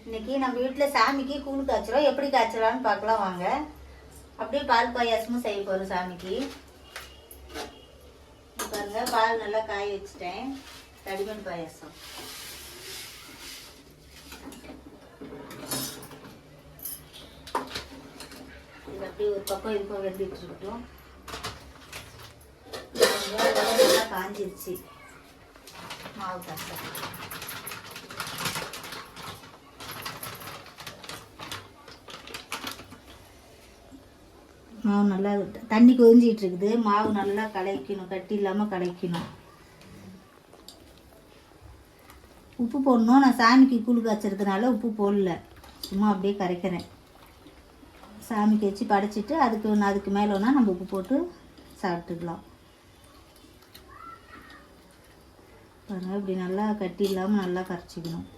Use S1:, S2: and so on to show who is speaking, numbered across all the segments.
S1: இன்னைக்கு நம்ம வீட்டில் சாமிக்கு கூழ் காய்ச்சறோம். எப்படி காய்ச்சலான்னு பார்க்கலாம் வாங்க. அப்படியே பால் பாயாசமும் செய்ய போகிறோம் சாமிக்கு. பாருங்க, பால் நல்லா காய வச்சுட்டேன். தடிமன் பாயாசம். இது அப்படியே ஒரு பக்கம் இருக்கும் வெந்துட்டு இருக்கட்டும். நல்லா காஞ்சிருச்சு மாவு காய்ச்சல். மாவு நல்லா தண்ணி கொதிஞ்சிட்டு இருக்குது. மாவு நல்லா கலக்கணும், கட்டி இல்லாமல் கலக்கணும். உப்பு போடணும். நான் சாமிக்கு கூழ் காய்ச்சறதுனால உப்பு போடல, சும்மா அப்படியே கரைக்கிறேன். சாமிக்கு வச்சு படைச்சிட்டு அதுக்கு மேலேனா நம்ம உப்பு போட்டு சாப்பிட்டுக்கலாம். பாருங்கள், இப்படி நல்லா கட்டி இல்லாமல் நல்லா கரைச்சிக்கணும்.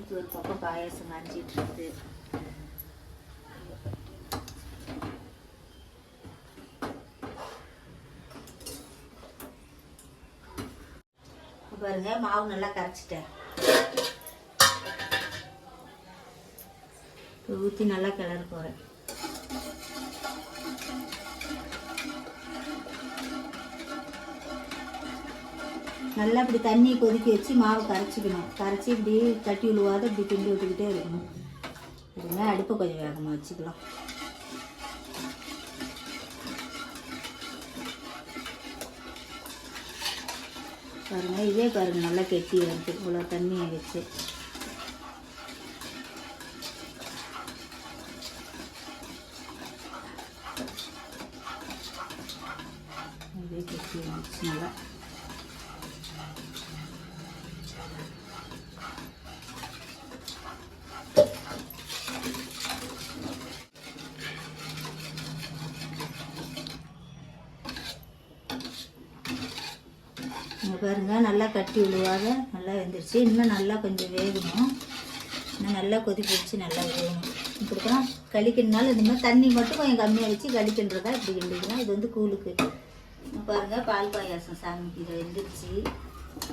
S1: இது ஒரு பக்கம் பாயாசம் காஞ்சிட்டு இருக்குது. பாருங்க, மாவு நல்லா கரைச்சிட்டேன். ஊற்றி நல்லா கிளற போகிறேன். நல்லா இப்படி தண்ணி கொதிக்க வச்சு மாவு கரைச்சிக்கணும். கரைச்சி இப்படி கட்டி விழுவாத இப்படி கிண்டி விட்டுக்கிட்டே இருக்கணும். இதுங்க அடுப்பை கொஞ்சம் வேகமாக வச்சுக்கலாம். பாருங்க, இதே பாருங்க நல்லா கெட்டி வருது. இவ்வளோ தண்ணியை வச்சு இதே கெட்டி வந்துச்சு நல்லா. பாருங்க, நல்லா கட்டி விழுவாத நல்லா வெந்துருச்சு. இன்னும் நல்லா கொஞ்சம் வேகணும். இன்னும் நல்லா கொதிக்க வச்சு நல்லா வேகணும். இப்படிதான் கழிக்கணுனால இந்த மாதிரி தண்ணி மட்டும் கொஞ்சம் கம்மியாக வச்சு கழிக்கின்றதா இப்படி கிண்டிக்கலாம். இது வந்து கூழுக்கு. பாருங்க, பால் பாயாசம் சாமிக்கு இதை வெந்துருச்சு.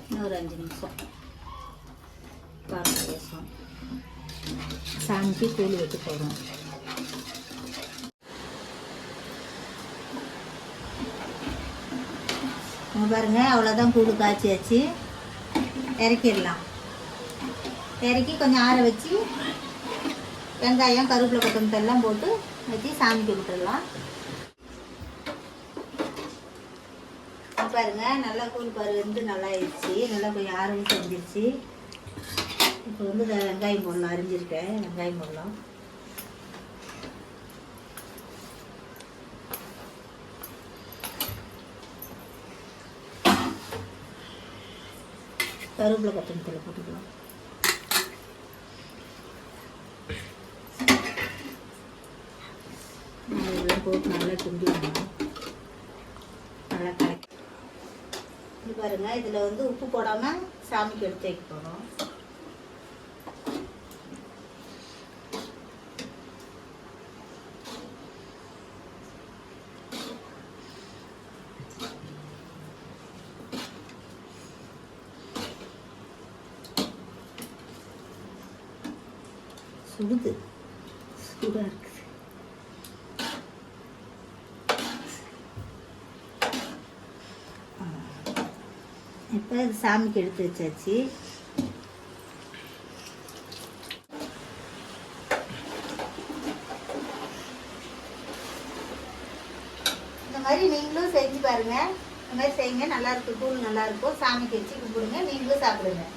S1: இன்னும் ஒரு 5 நிமிஷம் பால் பாயாசம் சாமிக்கு கூழ் வச்சு போடுறோம். பாருங்க, அவ்வளோதான் கூழ் காய்ச்சியாச்சு. இறக்கிடலாம். இறக்கி கொஞ்சம் ஆற வச்சு வெங்காயம் கருவேப்பிலை கொத்தமல்லி எல்லாம் போட்டு வச்சு சாமிக்கு விட்டுடலாம். பாருங்க, நல்லா கூழ் வெந்து நல்லா ஆயிடுச்சு. நல்லா கொஞ்சம் ஆறவும் செஞ்சிருச்சு. இப்போ வந்து வெங்காயம் போடலாம். அரிஞ்சிருக்கேன், வெங்காயம் போடலாம். கருவேப்பிலை கொத்தமல்லி போட்டுக்கலாம். இதெல்லாம் போட்டு நல்லா கிண்டி விடணும். நல்லா கலக்கி இது பாருங்க. இதில் வந்து உப்பு போடாமல் சாமிக்கு எடுத்து வைக்க போகிறோம். சுடுது, சூடாக இருக்குது. இப்போ இது சாமிக்கு எடுத்து வச்சாச்சு. இந்த மாதிரி நீங்களும் செஞ்சு பாருங்க. இந்த மாதிரி செய்யுங்க, நல்லா இருக்கும். கூழ் நல்லா இருக்கும். சாமிக்கு வச்சு கும்பிடுங்க, நீங்களும் சாப்பிடுங்க.